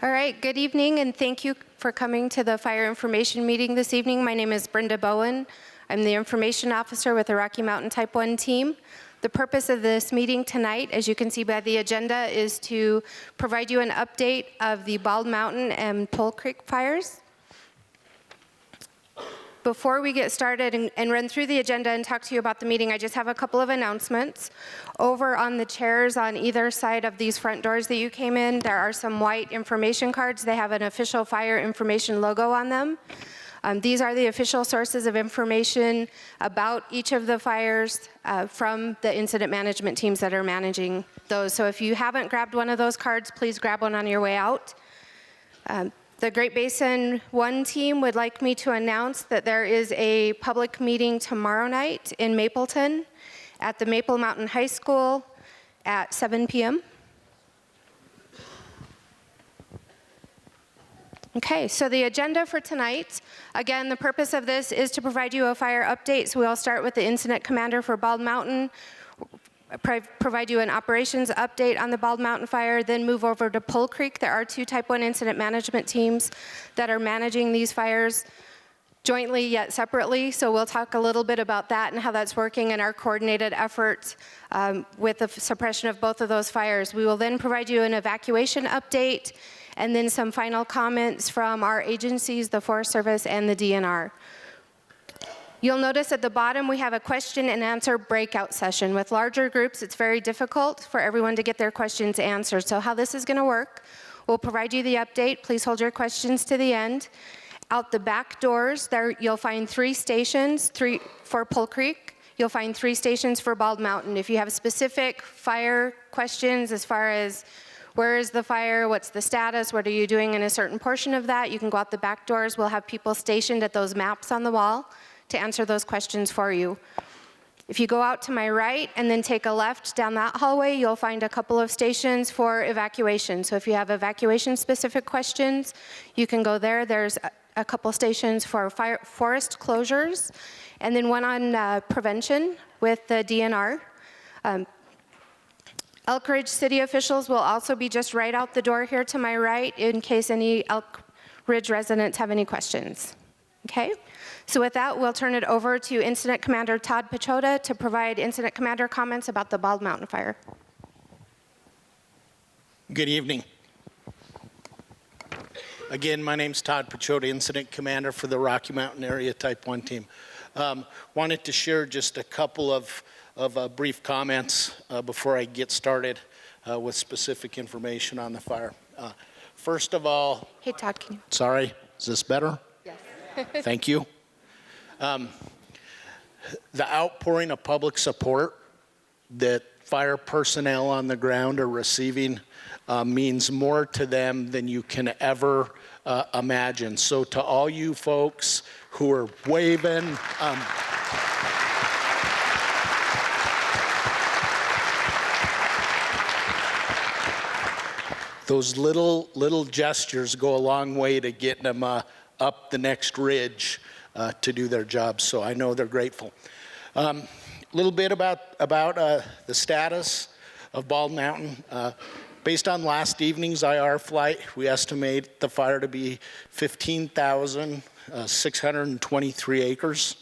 All right, good evening, and thank you for coming to the fire information meeting this evening. My name is Brenda Bowen. I'm the information officer with the Rocky Mountain Type 1 team. The purpose of this meeting tonight, as you can see by the agenda, is to provide you an update of the Bald Mountain and Pole Creek fires. Before we get started and run through the agenda and talk to you about the meeting, I just have a couple of announcements. Over on the chairs on either side of these front doors that you came in, there are some white information cards. They have an official fire information logo on them. These are the official sources of information about each of the fires from the incident management teams that are managing those. So if you haven't grabbed one of those cards, please grab one on your way out. The Great Basin 1 team would like me to announce that there is a public meeting tomorrow night in Mapleton at the Maple Mountain High School at 7 p.m. Okay, so the agenda for tonight, again, the purpose of this is to provide you a fire update. So we'll start with the incident commander for Bald Mountain, provide you an operations update on the Bald Mountain fire, then move over to Pole Creek. There are two Type 1 incident management teams that are managing these fires jointly yet separately. So we'll talk a little bit about that and how that's working in our coordinated effort with the suppression of both of those fires. We will then provide you an evacuation update and then some final comments from our agencies, the Forest Service and the DNR. You'll notice at the bottom we have a question and answer breakout session. With larger groups, it's very difficult for everyone to get their questions answered. So how this is going to work, we'll provide you the update. Please hold your questions to the end. Out the back doors, there you'll find 3 stations, 3 for Pole Creek. You'll find 3 stations for Bald Mountain. If you have specific fire questions as far as where is the fire, what's the status, what are you doing in a certain portion of that, you can go out the back doors. We'll have people stationed at those maps on the wall to answer those questions for you. If you go out to my right and then take a left down that hallway, you'll find a couple of stations for evacuation. So if you have evacuation specific questions, you can go there. There's a couple stations for forest closures, and then one on prevention with the DNR. Elk Ridge city officials will also be just right out the door here to my right in case any Elk Ridge residents have any questions. Okay? So with that, we'll turn it over to Incident Commander Todd Pachota to provide Incident Commander comments about the Bald Mountain fire. Good evening. Again, my name's Todd Pachota, Incident Commander for the Rocky Mountain Area Type 1 team. Wanted to share just a couple of brief comments before I get started with specific information on the fire. First of all... Hey, Todd, can you... Sorry, is this better? Yes. Thank you. The outpouring of public support that fire personnel on the ground are receiving means more to them than you can ever imagine. So to all you folks who are waving, those little gestures go a long way to getting them up the next ridge to do their job. So I know they're grateful. A little bit about the status of Bald Mountain. Based on last evening's IR flight, we estimate the fire to be 15,623 acres.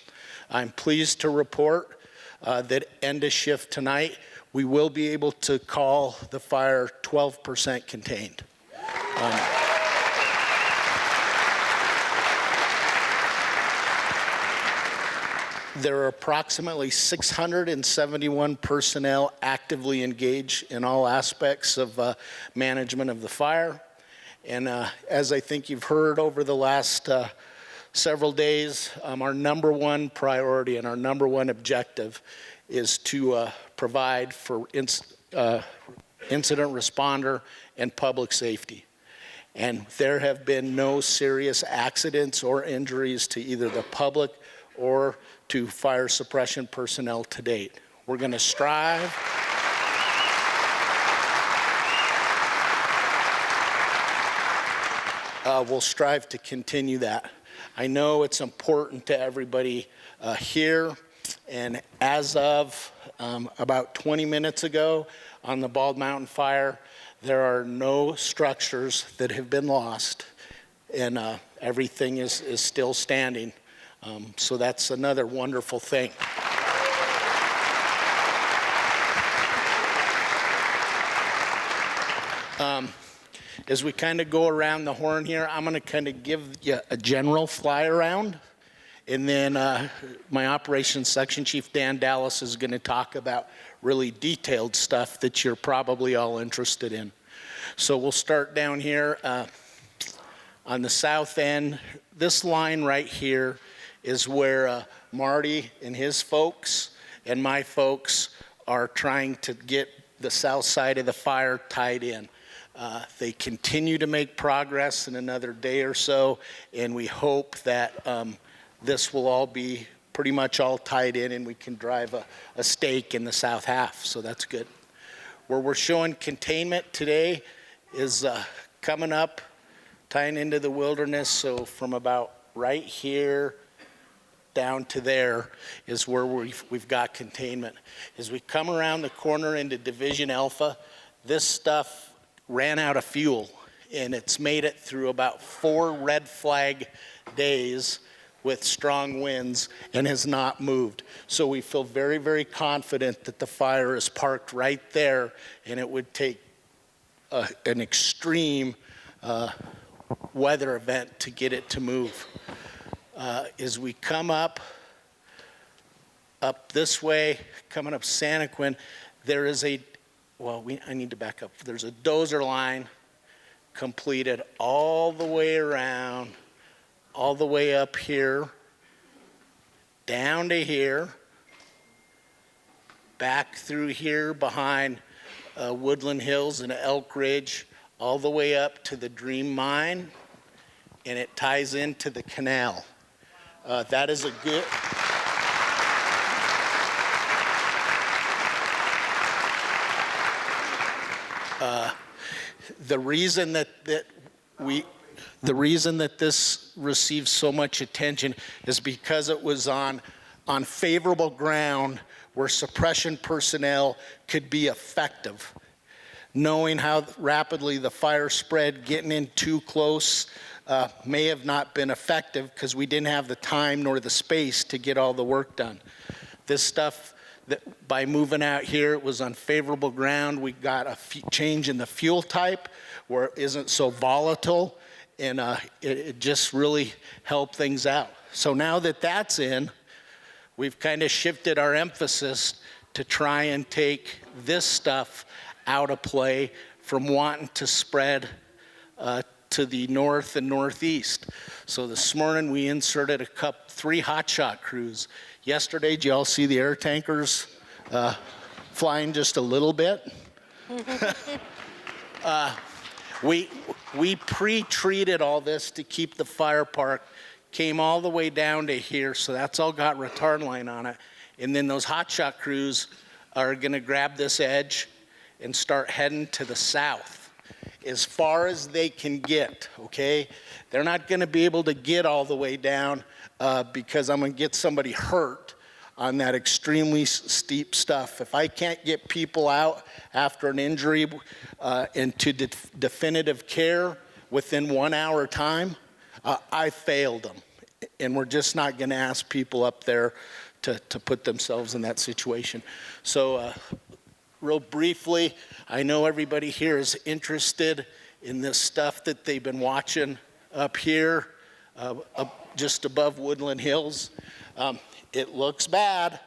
I'm pleased to report that end of shift tonight, we will be able to call the fire 12% contained. There are approximately 671 personnel actively engaged in all aspects of management of the fire. And as I think you've heard over the last several days, our number one priority and our number one objective is to provide for incident responder and public safety. And there have been no serious accidents or injuries to either the public or to fire suppression personnel to date. We're going to strive we'll strive to continue that. I know it's important to everybody here, and as of about 20 minutes ago on the Bald Mountain fire, There are no structures that have been lost, and everything is still standing. So that's another wonderful thing. As we kind of go around the horn here, I'm going to kind of give you a general fly around, and then my operations section chief, Dan Dallas, is going to talk about really detailed stuff that you're probably all interested in. So we'll start down here on the south end. This line right here is where Marty and his folks and my folks are trying to get the south side of the fire tied in. They continue to make progress in another day or so, and we hope that this will all be pretty much all tied in and we can drive a stake in the south half, so that's good. Where we're showing containment today is coming up, tying into the wilderness, so from about right here down to there is where we've got containment. As we come around the corner into Division Alpha, this stuff ran out of fuel, and it's made it through about 4 red flag days with strong winds and has not moved. So we feel very, very confident that the fire is parked right there, and it would take an extreme weather event to get it to move. As we come up this way, coming up Santaquin, there is I need to back up. There's a dozer line completed all the way around, all the way up here, down to here, back through here behind Woodland Hills and Elk Ridge, all the way up to the Dream Mine, and it ties into the canal. That is a good... The reason that this received so much attention is because it was on favorable ground where suppression personnel could be effective. Knowing how rapidly the fire spread, getting in too close may have not been effective because we didn't have the time nor the space to get all the work done. This stuff, by moving out here, it was on favorable ground. We got a change in the fuel type where it isn't so volatile, and it just really helped things out. So now that that's in, we've kind of shifted our emphasis to try and take this stuff out of play from wanting to spread to the north and northeast. So this morning we inserted 3 hotshot crews. Yesterday, did you all see the air tankers flying just a little bit? We pre-treated all this to keep the fire park, came all the way down to here, so that's all got retard line on it. And then those hotshot crews are gonna grab this edge and start heading to the south as far as they can get, okay? They're not gonna be able to get all the way down because I'm gonna get somebody hurt on that extremely steep stuff. If I can't get people out after an injury into definitive care within 1 hour time, I failed them. And we're just not gonna ask people up there to put themselves in that situation. So real briefly, I know everybody here is interested in this stuff that they've been watching up here, just above Woodland Hills. It looks bad,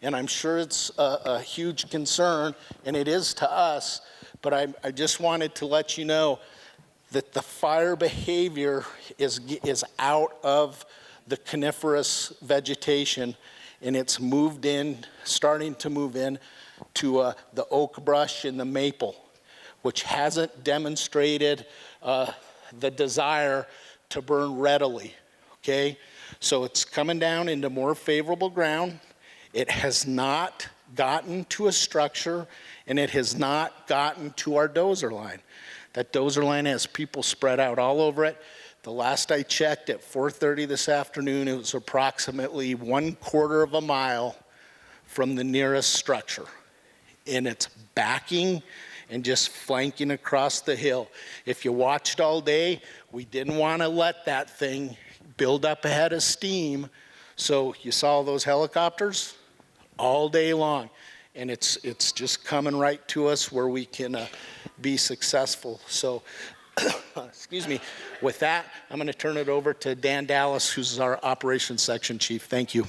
and I'm sure it's a huge concern, and it is to us, but I just wanted to let you know that the fire behavior is out of the coniferous vegetation, and it's moved in, starting to move in to the oak brush and the maple, which hasn't demonstrated the desire to burn readily, okay? So it's coming down into more favorable ground. It has not gotten to a structure, and it has not gotten to our dozer line. That dozer line has people spread out all over it. The last I checked at 4:30 this afternoon, it was approximately 1/4 of a mile from the nearest structure. And it's backing and just flanking across the hill. If you watched all day, we didn't want to let that thing build up a head of steam. So you saw those helicopters all day long. And it's just coming right to us where we can be successful. So, excuse me, with that, I'm going to turn it over to Dan Dallas, who's our operations section chief. Thank you.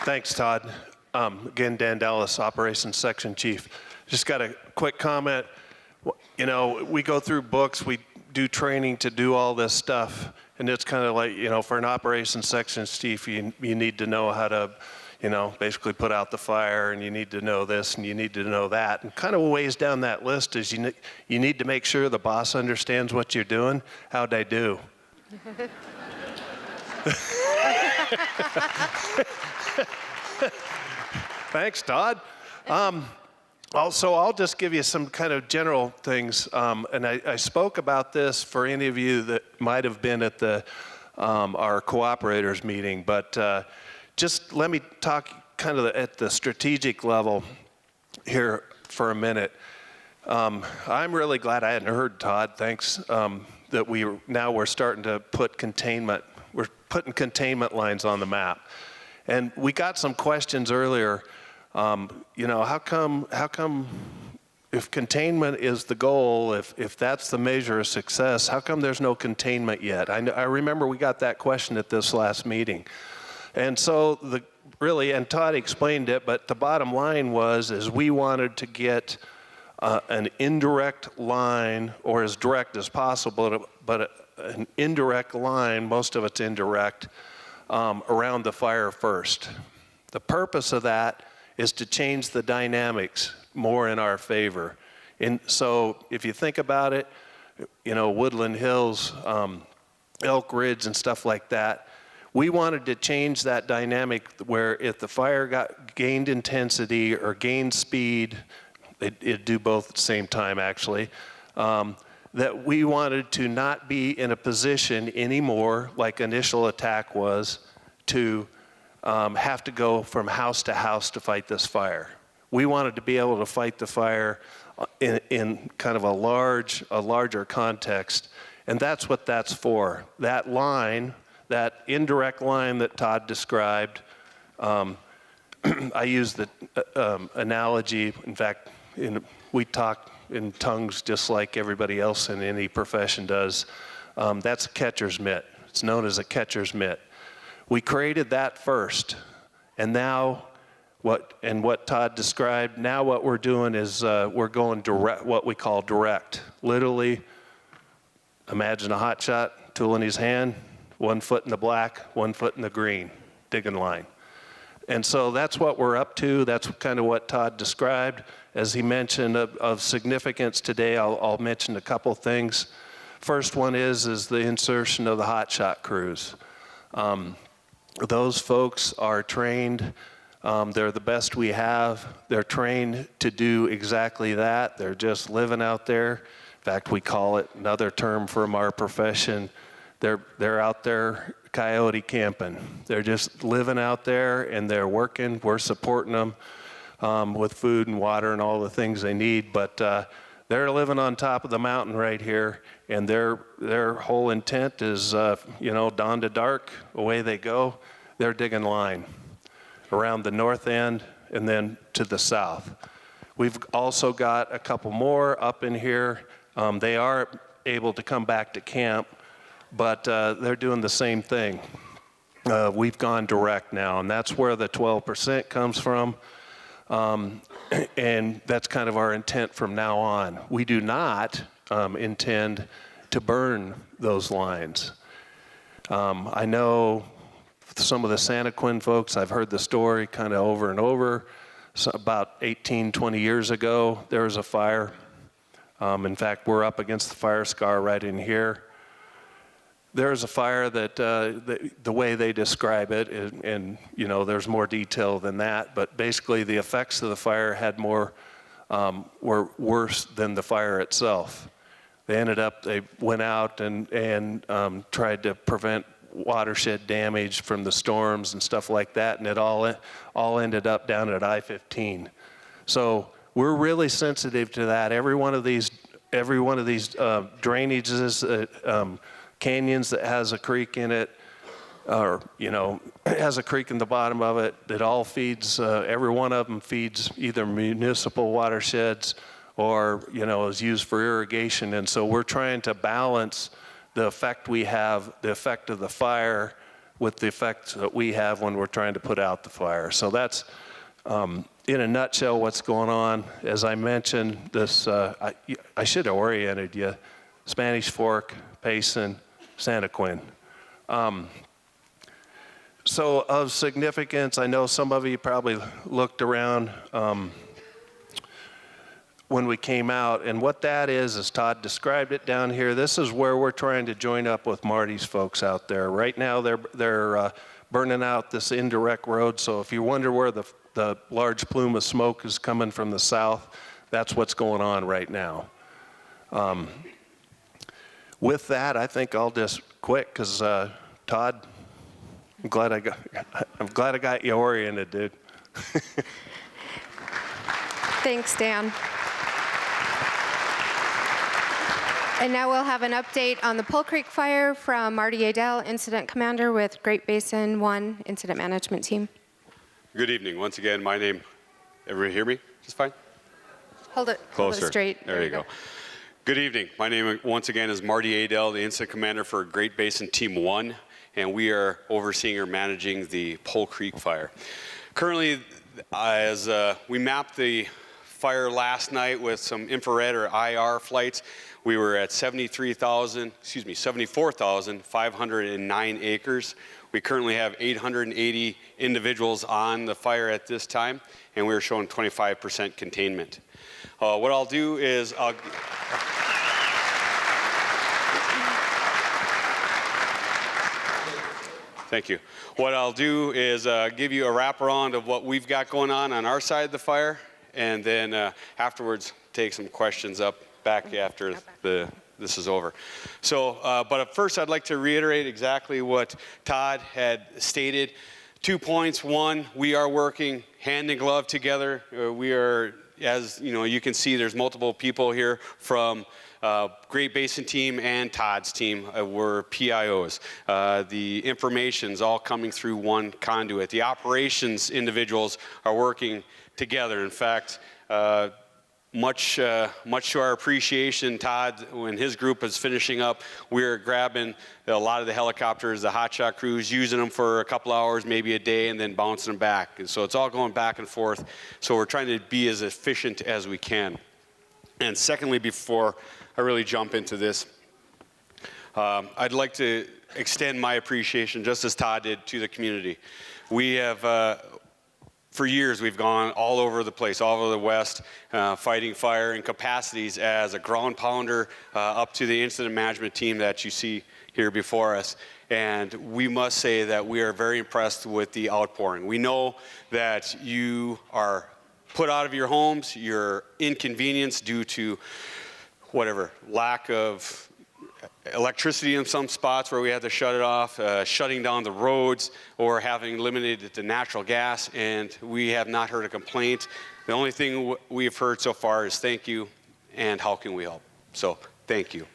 Thanks, Todd. Again, Dan Dallas, operations section chief. Just got a quick comment. You know, we go through books, we do training to do all this stuff. And it's kind of like, you know, for an operations section chief, you need to know how to, you know, basically put out the fire, and you need to know this, and you need to know that. And kind of ways down that list is you need to make sure the boss understands what you're doing. How'd I do? Thanks, Todd. Also, I'll just give you some kind of general things, and I spoke about this for any of you that might have been at our cooperators meeting, but just let me talk kind of at the strategic level here for a minute. I'm really glad I hadn't heard, Todd, thanks, that we're starting to put containment, we're putting containment lines on the map. And we got some questions earlier. You know, how come if containment is the goal, if that's the measure of success, how come there's no containment yet? I remember we got that question at this last meeting. And so and Todd explained it, but the bottom line is we wanted to get an indirect line, or as direct as possible, but an indirect line, most of it's indirect, around the fire first. The purpose of that is to change the dynamics more in our favor. And so if you think about it, you know, Woodland Hills, Elk Ridge and stuff like that, we wanted to change that dynamic where if the fire gained intensity or gained speed, it'd do both at the same time actually, that we wanted to not be in a position anymore like initial attack was to have to go from house to house to fight this fire. We wanted to be able to fight the fire in kind of a larger context, and that's what that's for. That line, that indirect line that Todd described, I use the analogy, in fact, we talk in tongues just like everybody else in any profession does. That's a catcher's mitt. It's known as a catcher's mitt. We created that first, and now what Todd described, now what we're doing is we're going direct, what we call direct. Literally, imagine a hot shot, tool in his hand, 1 foot in the black, 1 foot in the green, digging line. And so that's what we're up to. That's kind of what Todd described. As he mentioned of significance today, I'll mention a couple things. First one is the insertion of the hot shot crews. Those folks are trained. They're the best we have. They're trained to do exactly that. They're just living out there. In fact, we call it another term from our profession. They're out there coyote camping. They're just living out there and they're working. We're supporting them with food and water and all the things they need. But they're living on top of the mountain right here, and their whole intent is, you know, dawn to dark, away they go. They're digging line around the north end and then to the south. We've also got a couple more up in here. They are able to come back to camp, but they're doing the same thing. We've gone direct now, and that's where the 12% comes from. And that's kind of our intent from now on. We do not intend to burn those lines. I know some of the Santaquin folks, I've heard the story kind of over and over. So about 18, 20 years ago, there was a fire. In fact, we're up against the fire scar right in here. There's a fire that the way they describe it, and you know, there's more detail than that, but basically the effects of the fire were worse than the fire itself. They went out and tried to prevent watershed damage from the storms and stuff like that, and it all ended up down at I-15. So we're really sensitive to that. Every one of these drainages, canyons that has a creek in it, or has a creek in the bottom of it, it all feeds. Every one of them feeds either municipal watersheds or is used for irrigation. And so we're trying to balance the effect we have, the effect of the fire, with the effects that we have when we're trying to put out the fire. So that's, in a nutshell, what's going on. As I mentioned, this I should have oriented you: Spanish Fork, Payson, Santaquin. So of significance, I know some of you probably looked around when we came out, and what that is, as Todd described it down here, this is where we're trying to join up with Marty's folks out there. Right now, they're burning out this indirect road, so if you wonder where the large plume of smoke is coming from the south, that's what's going on right now. With that, I think I'll just quit, because Todd, I'm glad I got you oriented, dude. Thanks, Dan. And now we'll have an update on the Pole Creek fire from Marty Adele, Incident Commander with Great Basin 1 Incident Management Team. Good evening. Once again, my name, everybody hear me just fine? Hold it straight. There you go. Good evening. My name, once again, is Marty Adele, the Incident Commander for Great Basin Team 1, and we are overseeing or managing the Pole Creek fire. Currently, as we mapped the fire last night with some infrared or IR flights, we were at 74,509 acres. We currently have 880 individuals on the fire at this time, and we're showing 25% containment. What I'll do is Thank you. What I'll do is give you a wraparound of what we've got going on our side of the fire, and then afterwards take some questions back after this is over. So, but first I'd like to reiterate exactly what Todd had stated. 2 points. One, we are working hand in glove together. We are, as you can see, there's multiple people here from Great Basin team and Todd's team. We're PIOs. The information's all coming through one conduit. The operations individuals are working together. In fact, much to our appreciation, Todd, when his group is finishing up, we're grabbing a lot of the helicopters, the hotshot crews, using them for a couple hours, maybe a day, and then bouncing them back. And so it's all going back and forth. So we're trying to be as efficient as we can. And secondly, before I really jump into this, I'd like to extend my appreciation, just as Todd did, to the community. We have, for years, we've gone all over the place, all over the West, fighting fire in capacities as a ground pounder up to the incident management team that you see here before us. And we must say that we are very impressed with the outpouring. We know that you are put out of your homes, you're inconvenienced due to whatever, lack of electricity in some spots where we had to shut it off, shutting down the roads, or having eliminated it to natural gas, and we have not heard a complaint. The only thing we've heard so far is thank you, and how can we help? So, thank you.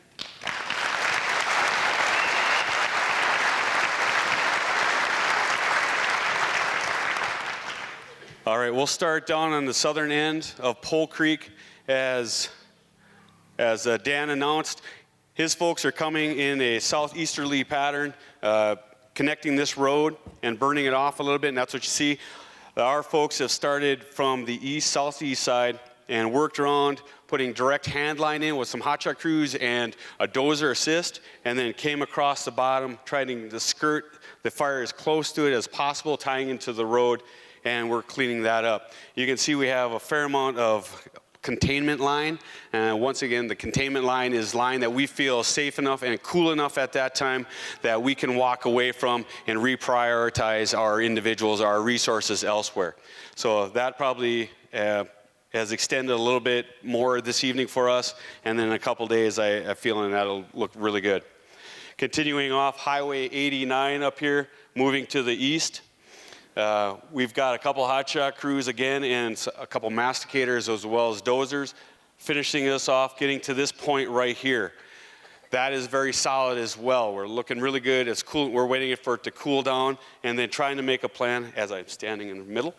All right, we'll start down on the southern end of Pole Creek. As Dan announced, his folks are coming in a southeasterly pattern, connecting this road and burning it off a little bit, and that's what you see. Our folks have started from the southeast side and worked around, putting direct hand line in with some hotshot crews and a dozer assist, and then came across the bottom, trying to skirt the fire as close to it as possible, tying into the road, and we're cleaning that up. You can see we have a fair amount of containment line. Once again, the containment line is line that we feel safe enough and cool enough at that time that we can walk away from and reprioritize our individuals, our resources elsewhere. So that probably has extended a little bit more this evening for us, and then in a couple days, I'm feeling that'll look really good. Continuing off Highway 89 up here, moving to the east. We've got a couple hotshot crews again and a couple masticators as well as dozers, finishing us off, getting to this point right here. That is very solid as well. We're looking really good. It's cool. We're waiting for it to cool down and then trying to make a plan as I'm standing in the middle.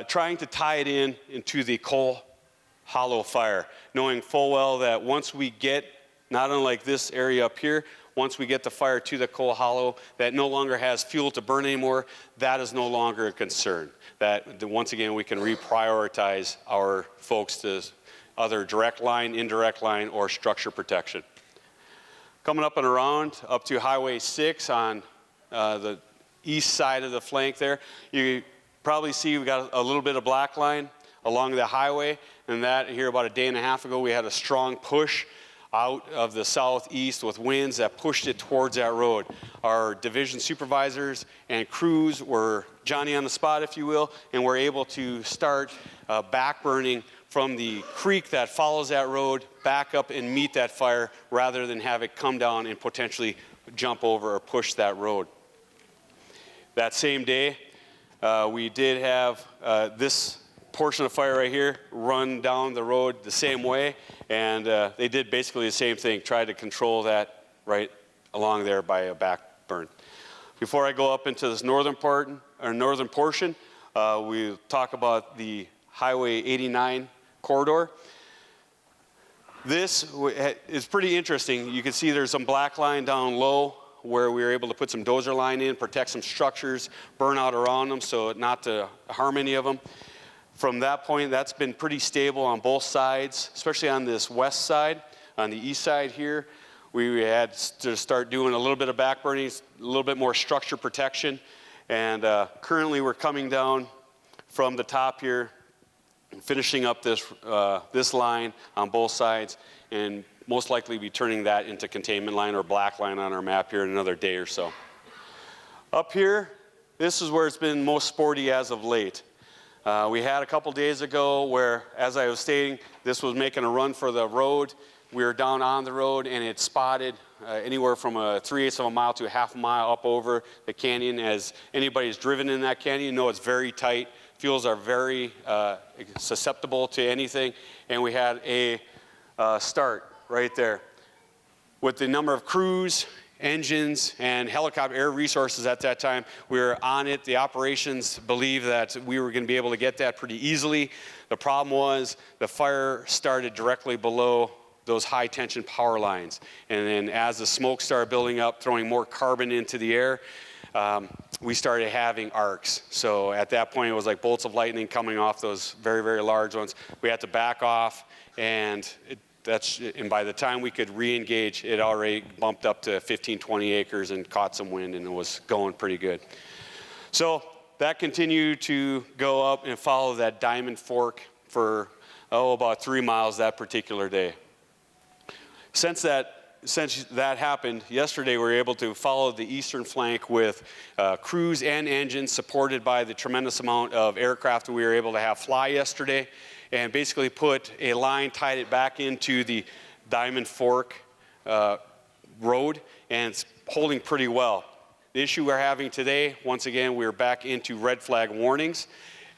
Trying to tie it into the Coal Hollow fire, knowing full well that once we get, not unlike this area up here, once we get the fire to the Coal Hollow that no longer has fuel to burn anymore, that is no longer a concern. That once again we can reprioritize our folks to other direct line, indirect line, or structure protection. Coming up and around up to Highway 6 on the east side of the flank there, you probably see we got a little bit of black line along the highway, and that here about a day and a half ago we had a strong push out of the southeast with winds that pushed it towards that road. Our division supervisors and crews were Johnny on the spot, if you will, and were able to start backburning from the creek that follows that road back up and meet that fire rather than have it come down and potentially jump over or push that road. That same day, we did have this portion of fire right here run down the road the same way, and they did basically the same thing, tried to control that right along there by a back burn. Before I go up into this northern portion, we talk about the Highway 89 corridor. This is pretty interesting. You can see there's some black line down low where we were able to put some dozer line in, protect some structures, burn out around them so not to harm any of them. From that point, that's been pretty stable on both sides, especially on this west side. On the east side here, we had to start doing a little bit of backburning, a little bit more structure protection. And currently we're coming down from the top here, finishing up this line on both sides, and most likely be turning that into containment line or black line on our map here in another day or so. Up here, this is where it's been most sporty as of late. We had a couple days ago where, as I was stating, this was making a run for the road. We were down on the road and it spotted anywhere from a 3/8 of a mile to a half a mile up over the canyon. As anybody's driven in that canyon, you know it's very tight. Fuels are very susceptible to anything, and we had a start right there. With the number of crews, engines, and helicopter air resources at that time, we were on it. The operations believed that we were going to be able to get that pretty easily. The problem was the fire started directly below those high tension power lines, and then as the smoke started building up, throwing more carbon into the air, we started having arcs. So at that point, it was like bolts of lightning coming off those very, very large ones. We had to back off, and by the time we could re-engage, it already bumped up to 15, 20 acres and caught some wind, and it was going pretty good. So that continued to go up and follow that Diamond Fork for, about 3 miles that particular day. Since that happened, yesterday we were able to follow the eastern flank with crews and engines supported by the tremendous amount of aircraft we were able to have fly yesterday, and basically put a line, tied it back into the Diamond Fork road, and it's holding pretty well. The issue we're having today, once again, we're back into red flag warnings,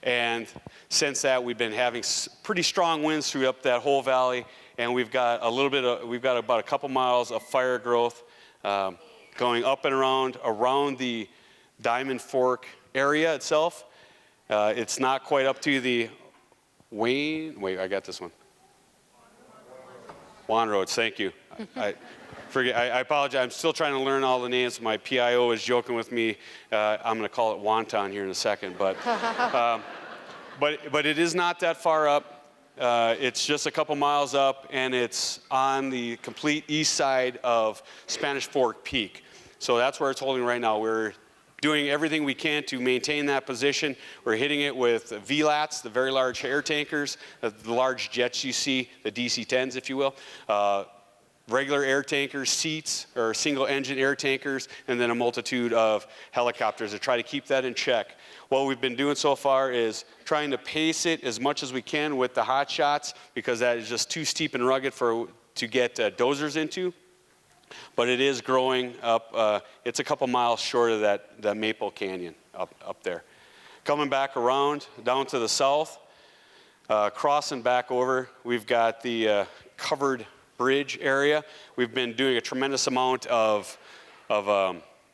and since that we've been having pretty strong winds through up that whole valley, and we've got about a couple miles of fire growth going up and around the Diamond Fork area itself. It's not quite up to the I got this one. Juan Roads, thank you. I apologize. I'm still trying to learn all the names. My PIO is joking with me. I'm going to call it Wonton here in a second, but it is not that far up. It's just a couple miles up, and it's on the complete east side of Spanish Fork Peak. So that's where it's holding right now. We're doing everything we can to maintain that position. We're hitting it with VLATs, the very large air tankers, the large jets you see, the DC-10s, if you will, regular air tankers, seats, or single engine air tankers, and then a multitude of helicopters to try to keep that in check. What we've been doing so far is trying to pace it as much as we can with the hot shots, because that is just too steep and rugged to get dozers into. But it is growing up. It's a couple miles short of that Maple Canyon up there. Coming back around down to the south, crossing back over, we've got the covered bridge area. We've been doing a tremendous amount of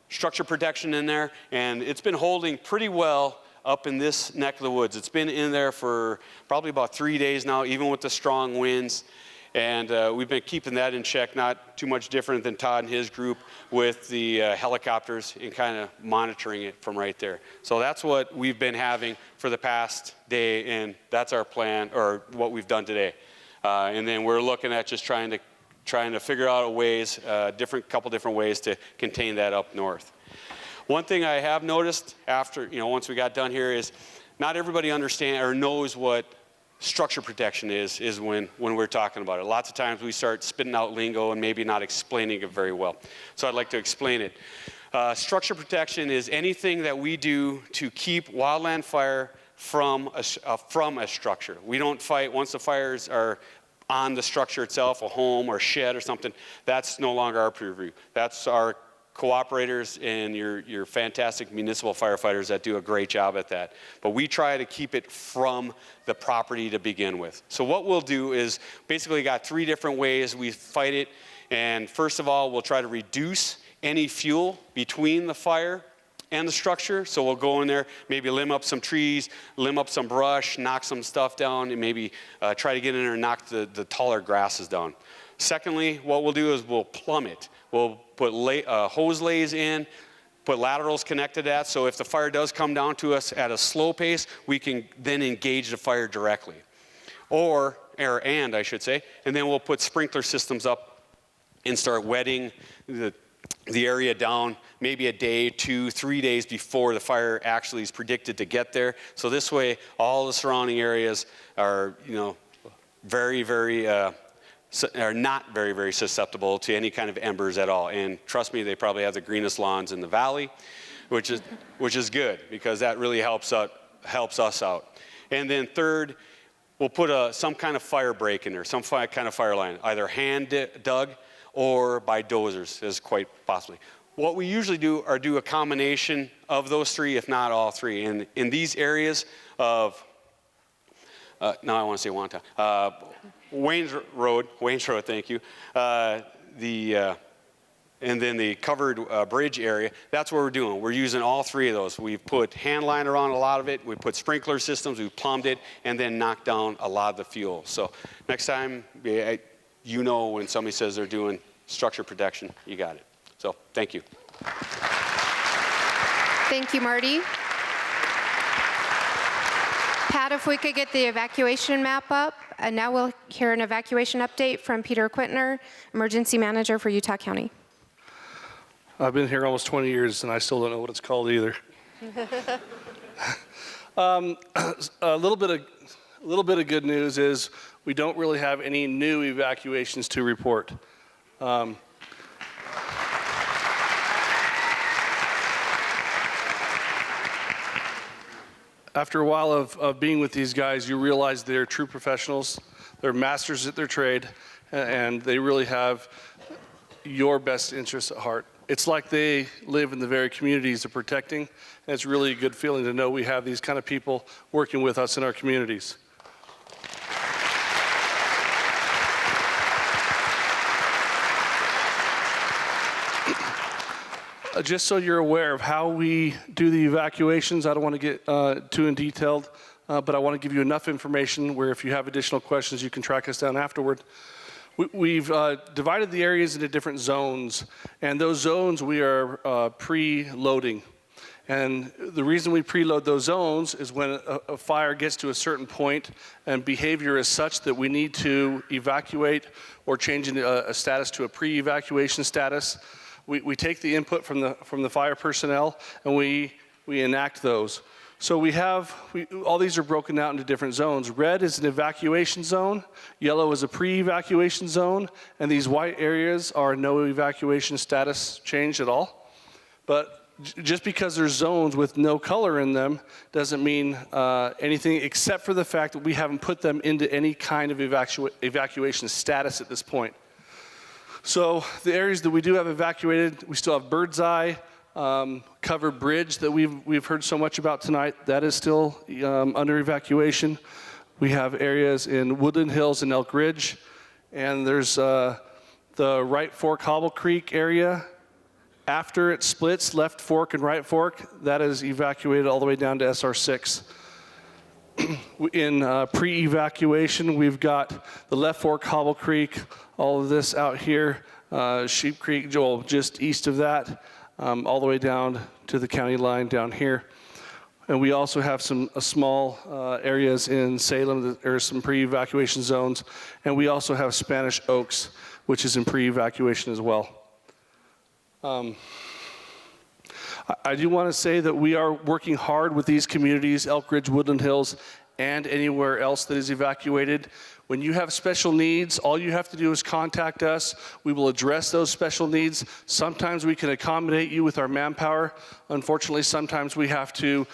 structure protection in there, and it's been holding pretty well up in this neck of the woods. It's been in there for probably about 3 days now, even with the strong winds. And we've been keeping that in check, not too much different than Todd and his group with the helicopters and kind of monitoring it from right there. So that's what we've been having for the past day, and that's our plan, or what we've done today. And then we're looking at just trying to figure out ways, couple different ways to contain that up north. One thing I have noticed after, once we got done here is not everybody understands or knows what structure protection is when we're talking about it. Lots of times we start spitting out lingo and maybe not explaining it very well. So I'd like to explain it. Structure protection is anything that we do to keep wildland fire from a structure. We don't fight once the fires are on the structure itself, a home or shed or something. That's no longer our purview. That's our cooperators and your fantastic municipal firefighters that do a great job at that. But we try to keep it from the property to begin with. So what we'll do is basically got 3 different ways we fight it. And first of all, we'll try to reduce any fuel between the fire and the structure. So we'll go in there, maybe limb up some trees, limb up some brush, knock some stuff down, and maybe try to get in there and knock the taller grasses down. Secondly, what we'll do is we'll plumb it. We'll put hose lays in, put laterals connected to that, so if the fire does come down to us at a slow pace, we can then engage the fire directly. And then we'll put sprinkler systems up and start wetting the area down maybe a day, 2, 3 days before the fire actually is predicted to get there. So this way, all the surrounding areas are, are not very, very susceptible to any kind of embers at all. And trust me, they probably have the greenest lawns in the valley, which is good because that really helps us out. And then third, we'll put some kind of fire break in there, some kind of fire line, either hand dug or by dozers, as quite possibly. What we usually do a combination of those 3, if not all 3. And in these areas of, now I want to say Wanta, Wayne's Road, thank you. And then the covered bridge area, that's what we're doing. We're using all 3 of those. We've put hand line around a lot of it. We put sprinkler systems. We've plumbed it and then knocked down a lot of the fuel. So next time, when somebody says they're doing structure protection, you got it. So thank you. Thank you, Marty. Pat, if we could get the evacuation map up. And now we'll hear an evacuation update from Peter Quintner, Emergency Manager for Utah County. I've been here almost 20 years, and I still don't know what it's called either. A little bit of good news is we don't really have any new evacuations to report. After a while of being with these guys, you realize they're true professionals. They're masters at their trade, and they really have your best interests at heart. It's like they live in the very communities they're protecting, and it's really a good feeling to know we have these kind of people working with us in our communities. Just so you're aware of how we do the evacuations, I don't want to get too in detailed, but I want to give you enough information where if you have additional questions, you can track us down afterward. We've divided the areas into different zones, and those zones we are pre-loading. And the reason we preload those zones is when a fire gets to a certain point and behavior is such that we need to evacuate or change a status to a pre-evacuation status. We take the input from the fire personnel and we enact those. So all these are broken out into different zones. Red is an evacuation zone, yellow is a pre-evacuation zone, and these white areas are no evacuation status change at all. But just because there's zones with no color in them doesn't mean anything except for the fact that we haven't put them into any kind of evacuation status at this point. So the areas that we do have evacuated, we still have Birdseye, Covered Bridge that we've heard so much about tonight. That is still under evacuation. We have areas in Woodland Hills and Elk Ridge, and there's the Right Fork Hobble Creek area. After it splits, Left Fork and Right Fork, that is evacuated all the way down to SR6. In pre-evacuation, we've got the Left Fork, Hobble Creek, all of this out here, Sheep Creek, Joel, just east of that, all the way down to the county line down here. And we also have some small areas in Salem that there are some pre-evacuation zones. And we also have Spanish Oaks, which is in pre-evacuation as well. I do want to say that we are working hard with these communities, Elk Ridge, Woodland Hills, and anywhere else that is evacuated. When you have special needs, all you have to do is contact us. We will address those special needs. Sometimes we can accommodate you with our manpower. Unfortunately, sometimes we have to,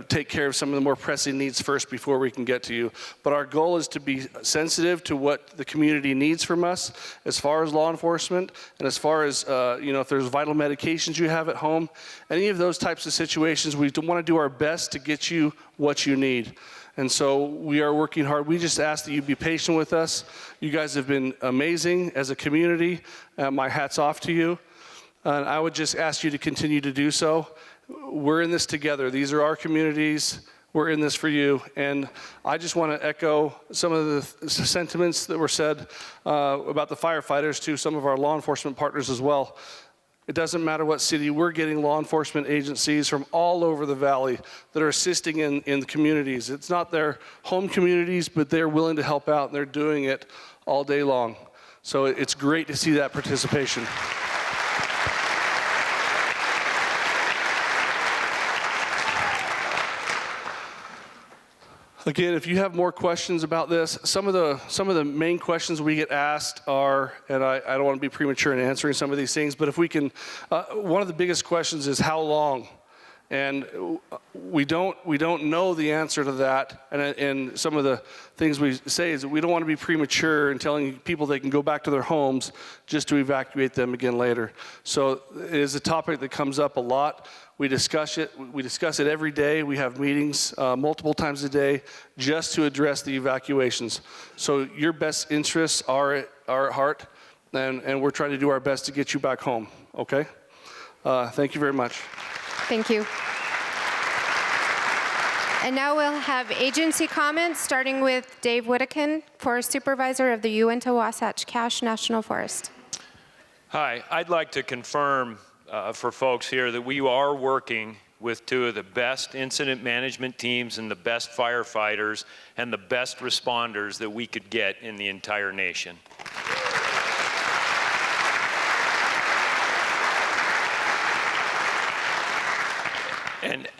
take care of some of the more pressing needs first before we can get to you. But our goal is to be sensitive to what the community needs from us as far as law enforcement and as far as, if there's vital medications you have at home, any of those types of situations, we want to do our best to get you what you need. And so we are working hard. We just ask that you be patient with us. You guys have been amazing as a community. My hat's off to you. And I would just ask you to continue to do so. We're in this together. These are our communities. We're in this for you. And I just want to echo some of the sentiments that were said about the firefighters to some of our law enforcement partners as well. It doesn't matter what city, we're getting law enforcement agencies from all over the valley that are assisting in the communities. It's not their home communities, but they're willing to help out, and they're doing it all day long. So it's great to see that participation. Again, if you have more questions about this, some of the main questions we get asked are, and I don't want to be premature in answering some of these things, but if we can, one of the biggest questions is how long? And we don't know the answer to that. And some of the things we say is that we don't want to be premature in telling people they can go back to their homes just to evacuate them again later. So it is a topic that comes up a lot. We discuss it. We discuss it every day. We have meetings multiple times a day just to address the evacuations. So your best interests are at heart, and we're trying to do our best to get you back home. Okay? Thank you very much. Thank you. And now we'll have agency comments, starting with Dave Whittakin, Forest Supervisor of the Uinta-Wasatch Cache National Forest. Hi, I'd like to confirm for folks here that we are working with two of the best incident management teams and the best firefighters and the best responders that we could get in the entire nation.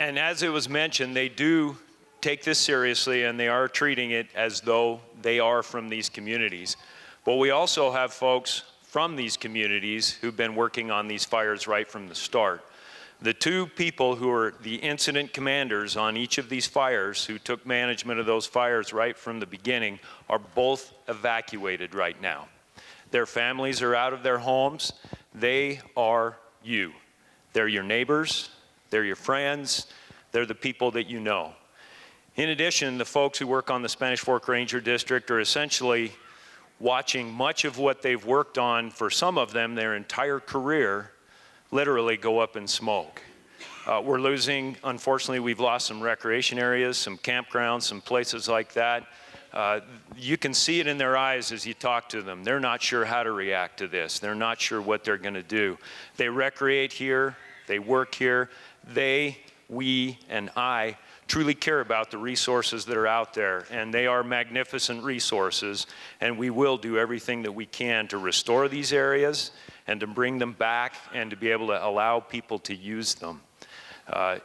And as it was mentioned, they do take this seriously, and they are treating it as though they are from these communities. But we also have folks from these communities who've been working on these fires right from the start. The two people who are the incident commanders on each of these fires, who took management of those fires right from the beginning, are both evacuated right now. Their families are out of their homes. They are you. They're your neighbors. They're your friends. They're the people that you know. In addition, the folks who work on the Spanish Fork Ranger District are essentially watching much of what they've worked on, for some of them, their entire career, literally go up in smoke. We're losing, unfortunately, we've lost some recreation areas, some campgrounds, some places like that. You can see it in their eyes as you talk to them. They're not sure how to react to this. They're not sure what they're going to do. They recreate here. They work here. We, and I truly care about the resources that are out there, and they are magnificent resources, and we will do everything that we can to restore these areas and to bring them back and to be able to allow people to use them.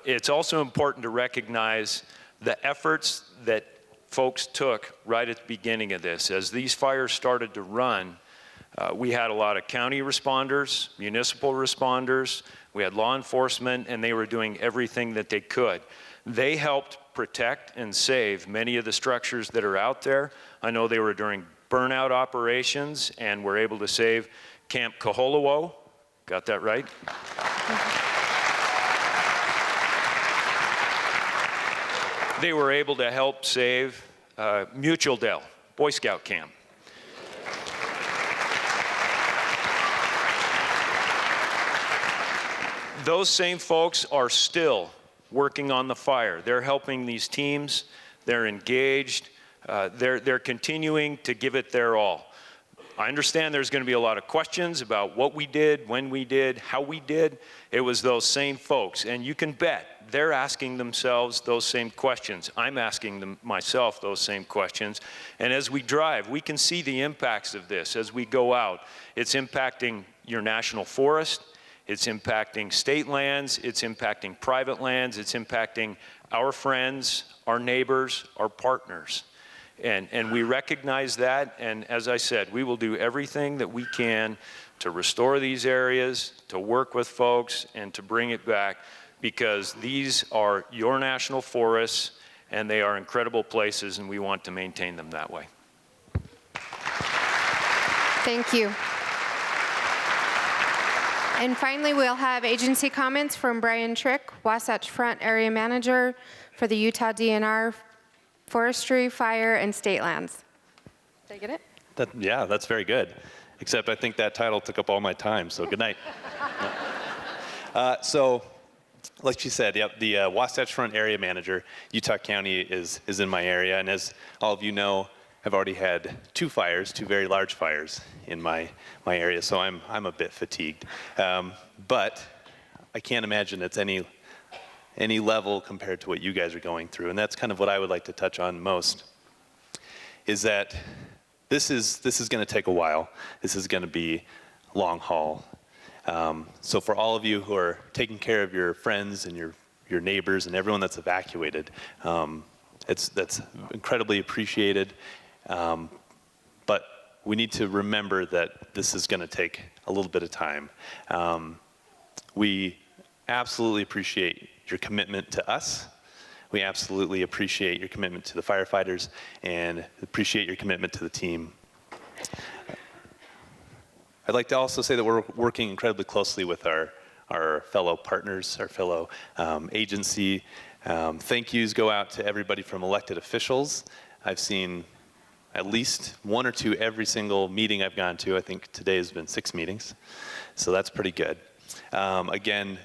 It's also important to recognize the efforts that folks took right at the beginning of this. As these fires started to run, we had a lot of county responders, municipal responders, we had law enforcement, and they were doing everything that they could. They helped protect and save many of the structures that are out there. I know they were burnout operations, and were able to save Camp Kaholowo. Got that right? They were able to help save Mutual Dell, Boy Scout camp. Those same folks are still working on the fire. They're helping these teams. They're engaged. They're continuing to give it their all. I understand there's going to be a lot of questions about what we did, when we did, how we did. It was those same folks, and you can bet they're asking themselves those same questions. I'm asking myself those same questions. And as we drive, we can see the impacts of this as we go out. It's impacting your national forest. It's impacting state lands. It's impacting private lands. It's impacting our friends, our neighbors, our partners. And we recognize that, and as I said, we will do everything that we can to restore these areas, to work with folks, and to bring it back, because these are your national forests, and they are incredible places, and we want to maintain them that way. Thank you. And finally, we'll have agency comments from Brian Trick, Wasatch Front Area Manager for the Utah DNR Forestry, Fire, and State Lands. Did I get it? Yeah, that's very good. Except I think that title took up all my time, so good night. So, like she said, yep, the Wasatch Front Area Manager, Utah County is in my area, and as all of you know, I've already had two very large fires in my area, so I'm a bit fatigued. But I can't imagine it's any level compared to what you guys are going through, and that's kind of what I would like to touch on most, is that this is going to take a while. This is going to be long haul. So for all of you who are taking care of your friends and your neighbors and everyone that's evacuated, that's incredibly appreciated. But we need to remember that this is going to take a little bit of time. We absolutely appreciate your commitment to us. We absolutely appreciate your commitment to the firefighters and appreciate your commitment to the team. I'd like to also say that we're working incredibly closely with our fellow partners, our fellow agency. Thank yous go out to everybody from elected officials. I've seen at least one or two every single meeting I've gone to. I think today has been 6 meetings, so that's pretty good. Again,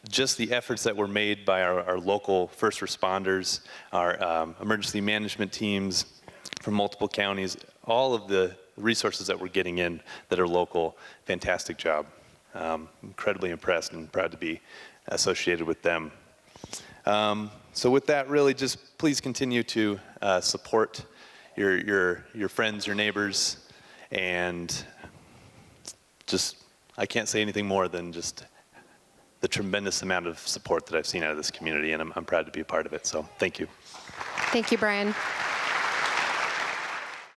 just the efforts that were made by our local first responders, our emergency management teams from multiple counties, all of the resources that we're getting in that are local, fantastic job. Incredibly impressed and proud to be associated with them. So with that, really just please continue to support your friends, your neighbors, and just, I can't say anything more than just the tremendous amount of support that I've seen out of this community, and I'm proud to be a part of it, so thank you. Thank you, Brian.